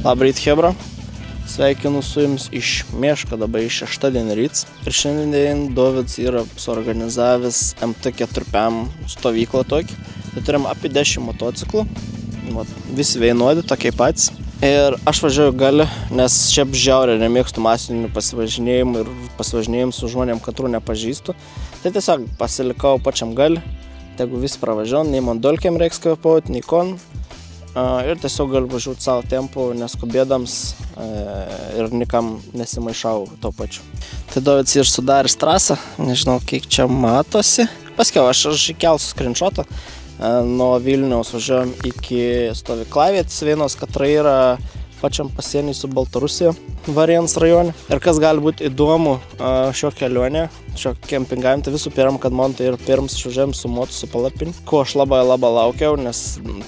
Labryt, Hebra. Sveikinu su jums iš Mieško, dabar iš šeštadienį ryts. Ir šiandien Dovydas yra suorganizavęs MT4PM stovyklą tokį. Tai turim apie 10 motociklų. Visi vienodi, tokie patys. Ir aš važiuoju gali, nes šiaip žiauriai nemėgstu masinių pasivažinėjimų ir pasivažinėjimų su žmonėm, katrų nepažįstu. Tai tiesiog pasilikau pačiam gali. Tegu visi pravažiuom, nei man dolkiam reiks kvėpauti, nei kon. Ir tiesiog galiu važiuoti savo tempu, neskubėdams ir nikam nesimaišau to pačiu. Tai Dovydas ir sudarys trasą, nežinau kiek čia matosi. Paskiau aš įkelsiu screenshotą. Nuo Vilniaus važiuojam iki stovyklavietės vienos, katrai yra pačiam pasienį su Baltarusija, Varėnos rajone. Ir kas gali būti įdomu šio kelionė, šio kempingavim, tai visų pirma, kad man tai ir pirms išvažiavim su motu su palapiniu, ko aš labai laukiau, nes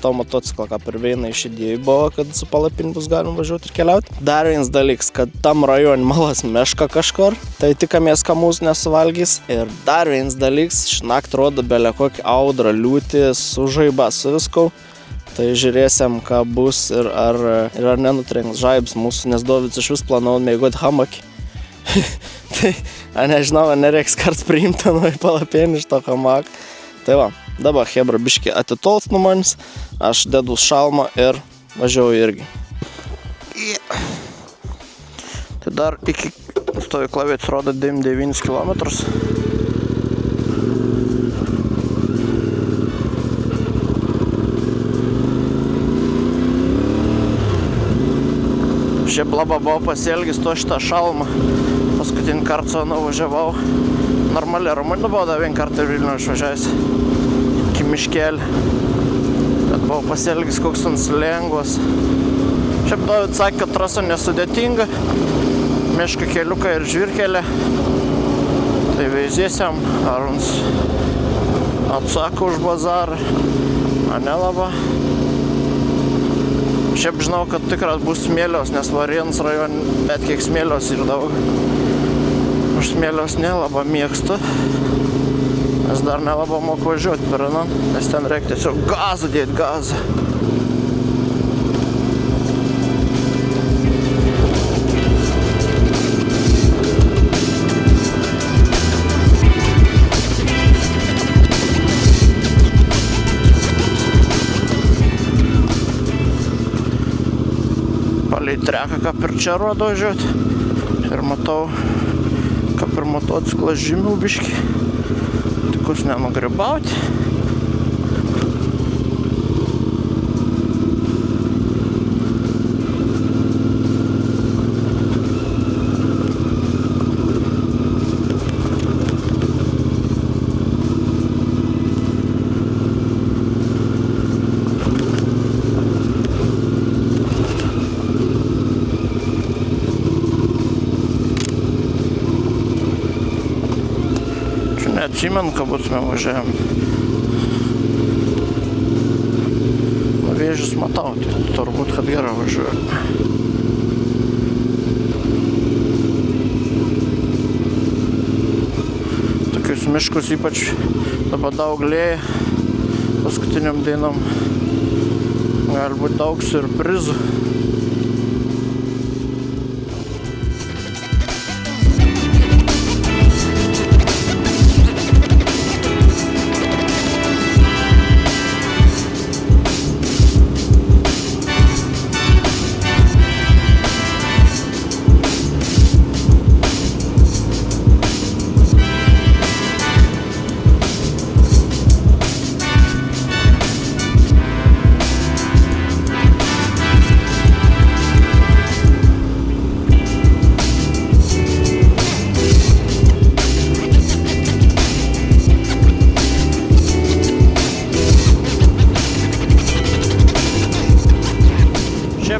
to motociklą, ką per vieną iš idėjų buvo, kad su palapiniu bus galima važiuoti ir keliauti. Dar vienas dalykas, kad tam rajone malas meška kažkur, tai tikamės, ką mūsų nesuvalgys. Ir dar vienas dalykas, šnakt rodo belė kokį audrą, liūtį, su žaiba, su viskau. Tai žiūrėsim, ką bus ir ar nenutrenks žaibs mūsų, nes Dovydas iš vis planavo mėgoti hamakį. Tai, nežinau, nereiks kart priimti nuo į palapėnį iš to hamako. Tai va, dabar Hebra biškį atitols nuo manis, aš dedu šalmą ir važiuoju irgi. Tai dar iki stovyklavietės rodo 9 kilometrus. Šiaip labai buvau pasielgęs to šitą šalmą. Paskutinį kartą su nuvažiavau. Normaliai Rumunų buvau dar vieną kartą Vilnių išvažiavęs. Iki miškelį. Bet buvau pasielgęs koks ant lengvas. Šiaip Dovydas sakė, kad trasa nesudėtinga. Miško keliuką ir žvyrkelį. Tai veizėsiam, ar uns atsako už bazarą. A nelaba. Šiaip žinau, kad tikras bus smėlios, nes Varėnos rajone bet kiek smėlios ir daug. Aš smėlios nelaba mėgstu, nes dar nelaba moku važiuoti per aną, nes ten reikia tiesiog gazą dėti, gazą. Palei treką, kaip ir čia rodo važiuoti. Ir matau, kaip ir motociklas žymiau biškį. Tikus nenugribauti. Neatsimenu, ką būtume važiavim. Vėžius matau, tai turbūt, kad gerai važiuoju. Tokius miškus ypač dabar daug lėja paskutiniam dienom. Gali būti daug siurprizų.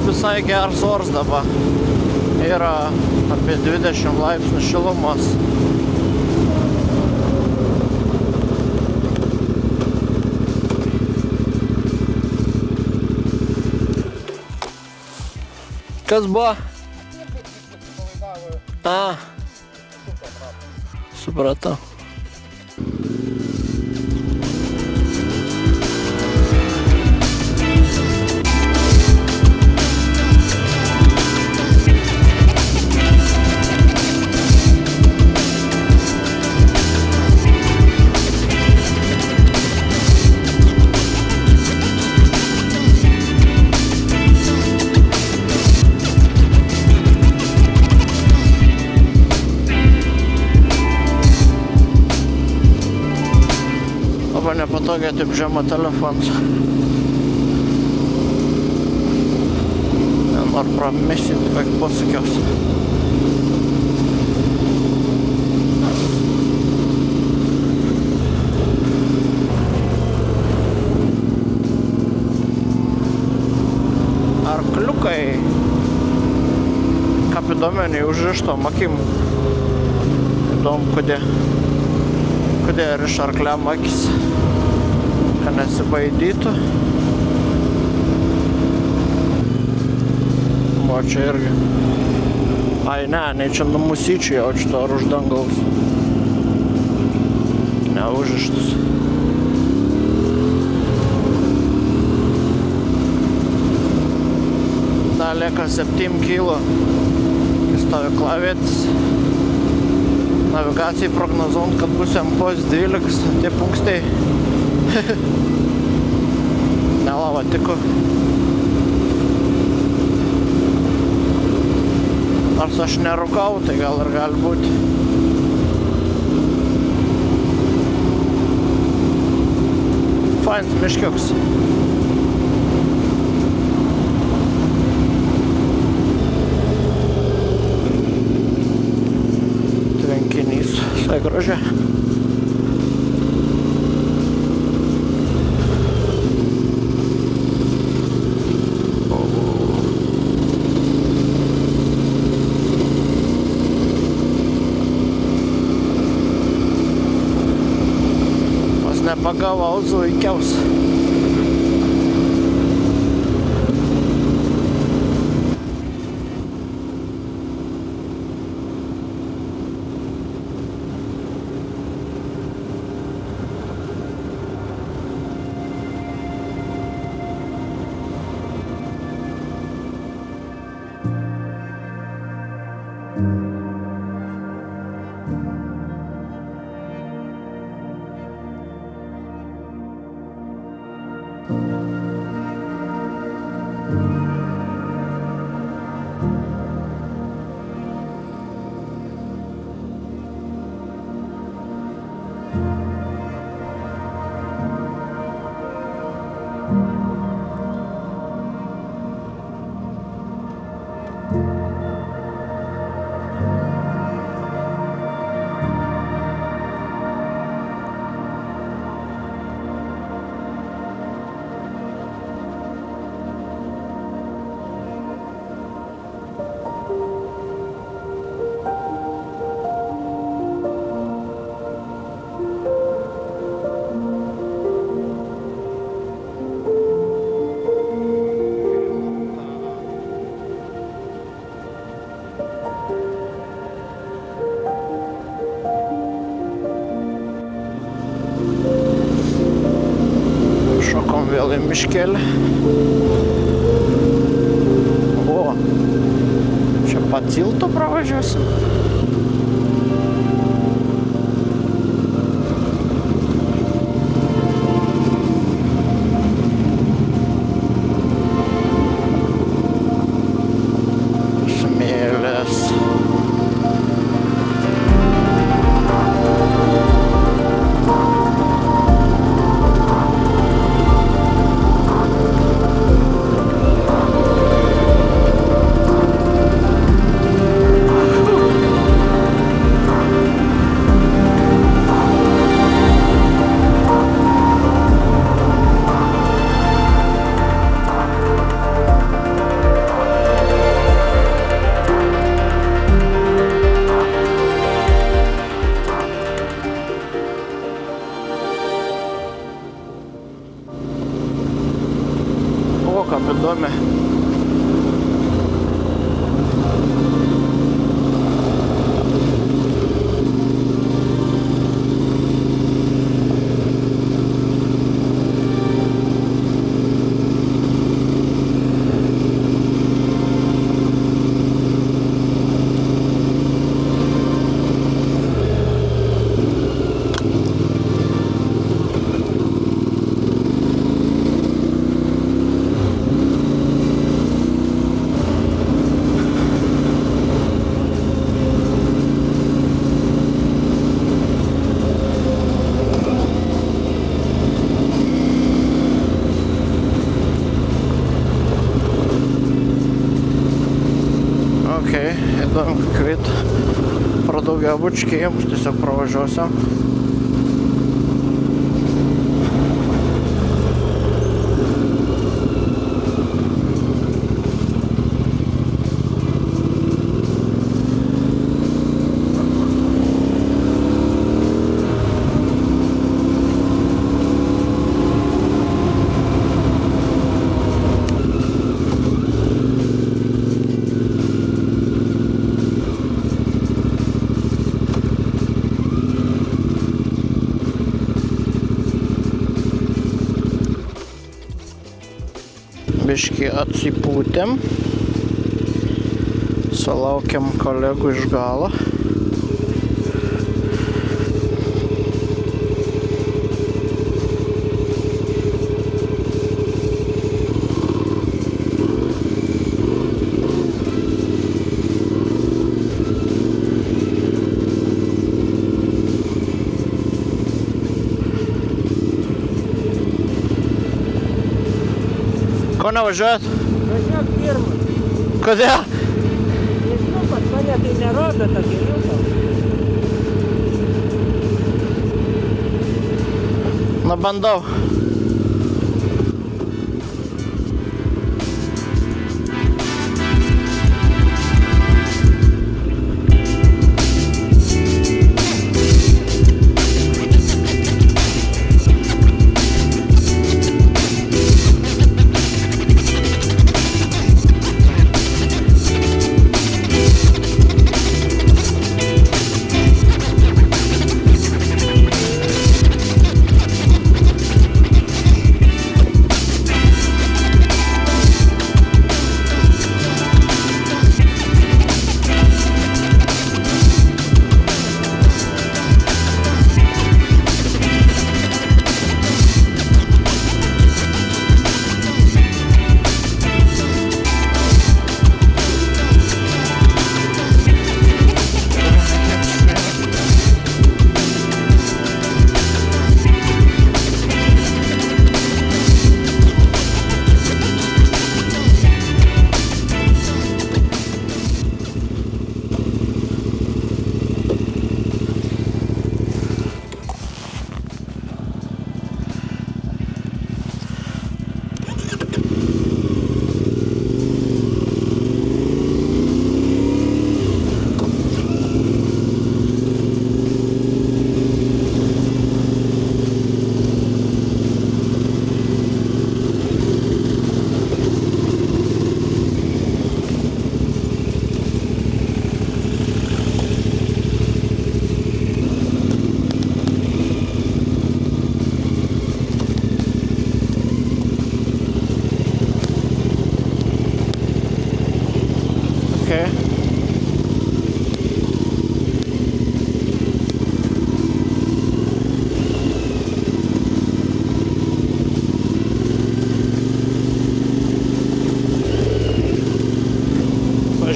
Visai geras oras dabar. Yra apie 20 laipsnių šilumos. Kas buvo? Supratau. Ko nepatogiai taip žema telefonas. Nenor pramisinti, kaip pasakiaus. Arkliukai kapidомeniai užrištom akim. Įdomu, kodėl riš arkliam akis, kad nesibaidytų. O čia irgi. Ai ne, čia numusyčiai, o čia ar už dangaus. Neužištus. Dar lieka 7 kilo. Stovyklavietis. Navigacijai prognozuojant, kad bus pos 12, tie punktai. Nelava tiko. Nors aš nerūkau, tai gal ir gali būti. Fainas miškiuks. Tvenkinys, visai gražia. Nepagavau zuikiaus. Vėl į miškelį. O, čia pat tilto pravažiuosim. Smėlės. Как įdomi. įsivaizduojam, kokiu eitų pro daugiabučių kiemus, tiesiog pravažiuosiam. Biškį atsipūtėm, sulaukiam kolegų iš galo. Ko nevažiuojat? Važiuok pirmas. Kodėl? Nežinau, pas mane tai nerodo tą keliuką. Na, bandau.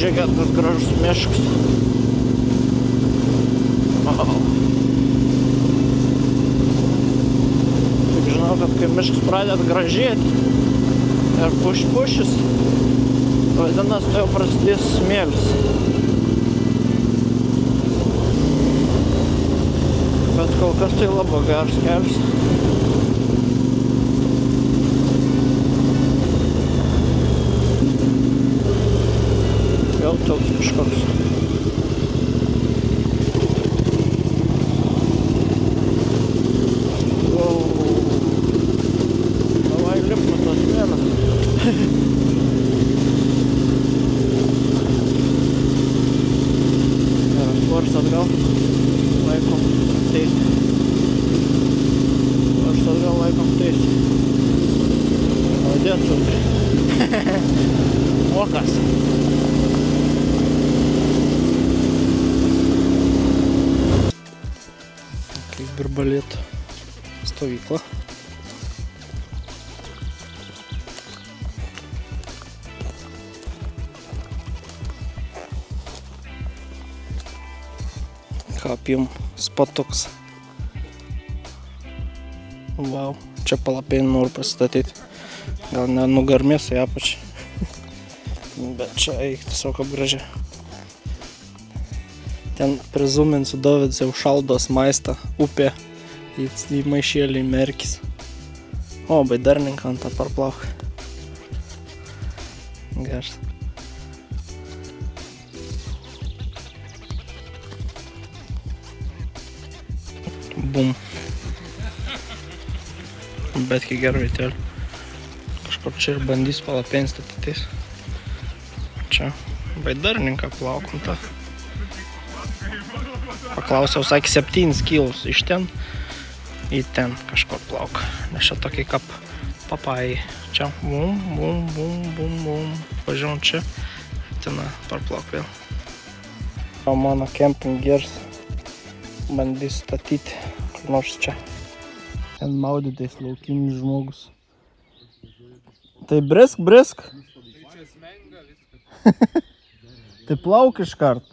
Žiūrėkit, tas gražus miškas. Tik žinau, kad kai miškas pradeda gražėti ir pušis, vadinasi, tai jau prasidės smėlis. Bet kol kas tai labai geras kelias. Vėl toks kažkoks. Wow. Davai lip nuo tos smėlio. Svars atgal. Laikom teisį. Svars atgal laikom teisį. Молодец, Оkas. Kaip Arbalėtų stovykla. Kapim spatoks. Vau, čia palapėj noriu pasistatyti. Gal nenugarmės į apačią. Bet čia eik tiesiog apgražė. Ten prizuminsiu, Dovydas jau šaldos maistą, upė, į maišėlį merkis. O, baidarninką ant tą parplauk. Geras. Bum. Bet kai gerai vietėlį. Kažkur čia ir bandys palapėn statytis. Čia baidarninką plaukom tą. Paklausiau, sakė 7 kilus iš ten į ten kažkur plauk. Nes čia tokiai kaip papai. Čia bum, bum, bum, bum, bum. Važiuom čia. Ten parplauk vėl. O mano camping gears bandys statyti kur nors čia. Ten maudytais laukinis žmogus. Tai brisk. Tai plauk iškart.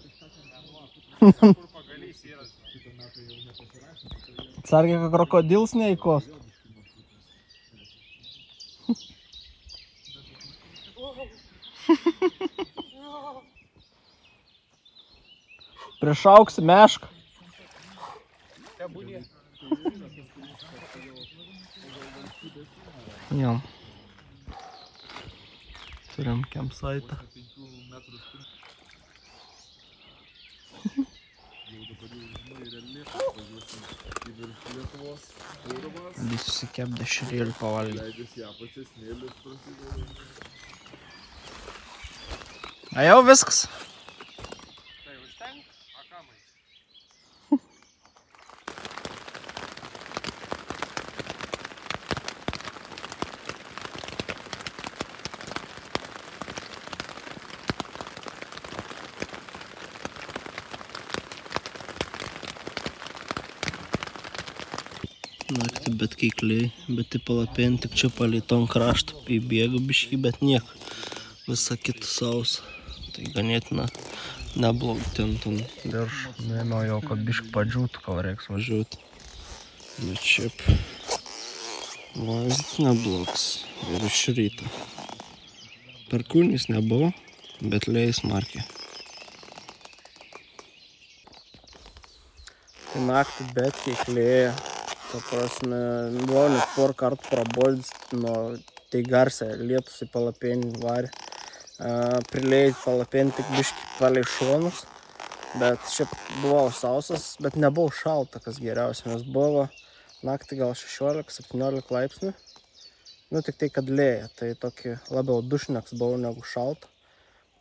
Atsargiai, kad krokodils neįkost. Prišauksi mešką. Jo. Turim campsite. Visi susikepdė širėlių pavalgė. A jau viskas? Tai užtenk, a kamai? Naktį bet keikliai, bet į palapėn tik čia paleitom kraštą įbėga biškį, bet nieko. Visa kita sausa. Tai ganėtina neblog ten virš. Neėmiau jau, kad biškį padžiūtų, ką reiks važiuoti. Bet šiaip vaizdas neblogs ir iš ryto. Perkūnys nebuvo, bet leis smarkiai. Tai naktį bet keikliai. Ta prasme, buvau net porą kartų prabodis, tai garsiai lietus į palapėnį varė. Prilėjai palapėnį tik biškį palei šonus, bet šiaip buvau sausas, bet nebuvau šalta, kas geriausia, nes buvo naktį gal 16-17 laipsnių. Nu, tik tai, kad lėja, tai tokį labiau dušneks buvau negu šalta,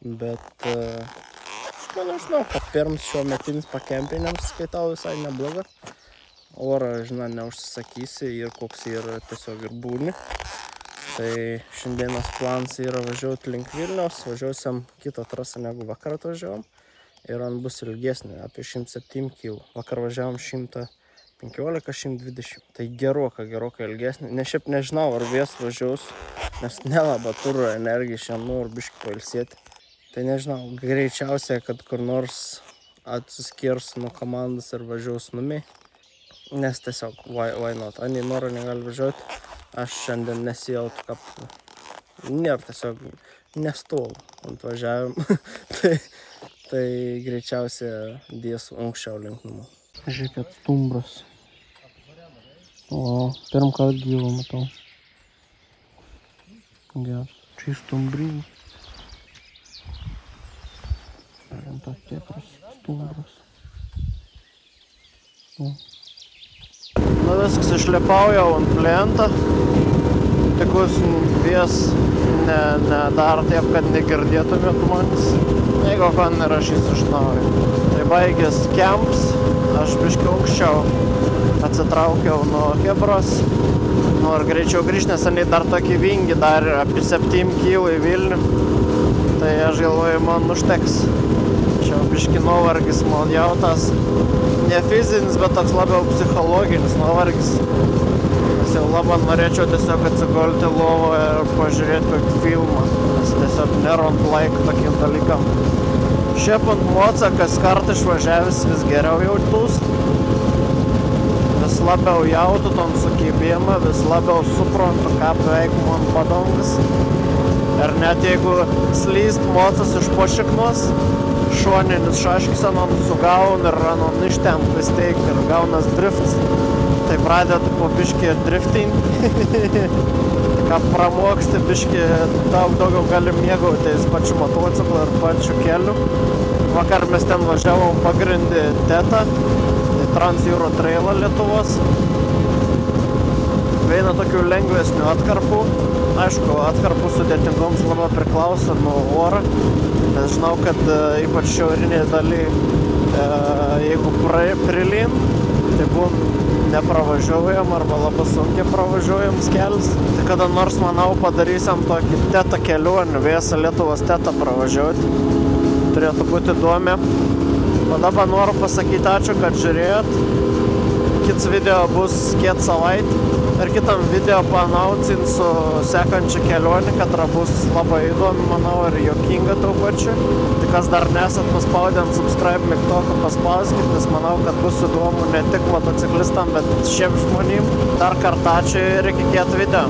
bet nežinau, kad pirms šio metinis pakempiniams skaitau visai nebloga. Orą, žinai, neužsisakysi ir koks yra tiesiog ir būni. Tai šiandienos planas yra važiuoti link Vilniaus, važiuosim kitą trasą negu vakar atvažiavom. Ir ant bus ilgesnė, apie 107 kg. Vakar važiavom 115-120. Tai gerokai ilgesnė. Ne šiaip nežinau, ar vės važiuos, nes nelaba turiu energiją šiandien, noriu biškį pailsėti. Tai nežinau, greičiausiai, kad kur nors atsiskirs nuo komandos ir važiuos numiai. Nes tiesiog, why not? Ani noro negali važiuoti. Aš šiandien nesijautu, kad nėra tiesiog nestolu ant važiavimą. tai greičiausiai dėsiu anksčiau link namų. Žiūrėkit, stumbras. O, pirm kartą gyvą matau. Geras. Čia stumbrynė. Tas tikras stumbras. Nu viskas, išlipau jau ant plento. Tikus vės nedar taip, kad negirdėtumėt manęs. Jeigu ką nerašys iš naujo. Tai baigęs camps, aš biškį aukščiau atsitraukiau nuo Chebros. Noriu greičiau grįžti, nes aniai dar tokį vingį dar apie 7 kg į Vilnių. Tai aš galvoju, man užteks. Čia biškį nuovargis man jautas. Ne fizinis, bet toks labiau psichologinis nuovargis. Nes jau labai norėčiau tiesiog atsigulti lovoje ir pažiūrėti kokį filmą. Nes tiesiog nėra ant laiko tokiem dalykam. Šiaip ant moca, kas kartą išvažiavęs, vis geriau jautus. Vis labiau jautu tom sukibimą, vis labiau suprantu, ką beveik man padongas. Ir net jeigu slyst mocas iš po šiknos, šoninis šaškis ant sugaun ir ant ištemptai steik ir gaunas drifts. Tai pradedu po biškį drifting. Ką pramoksti biškį, daug daugiau gali mėgautis pačiu motociklu ir pačiu keliu. Vakar mes ten važiavom pagrindį Tetą, tai Trans-Euro trailą Lietuvos. Viena tokių lengvesnių atkarpų. Aišku, atkarpų sudėtingoms labai priklauso nuo oro. Nes žinau, kad ypač šiaurinėje daly, jeigu prilyn, tai būn nepravažiuojam arba labai sunkiai pravažiuojams kelias. Tai kada nors, manau, padarysim tokį Tetą kelionį, visą Lietuvos Tetą pravažiuoti. Turėtų būti įdomi. O dabar noriu pasakyti ačiū, kad žiūrėjot. Kits video bus kiek savaitę. Ir kitam video paanaucinsiu sekančią kelionį, kad bus labai įdomi, manau, ir juokinga tuo pačiu. Tai kas dar nesat paspaudę ant subscribe mygtuką, paspauskit, nes manau, kad bus įdomu ne tik motociklistam, bet šiaip žmonėm. Dar kartą ačiū ir iki kito video.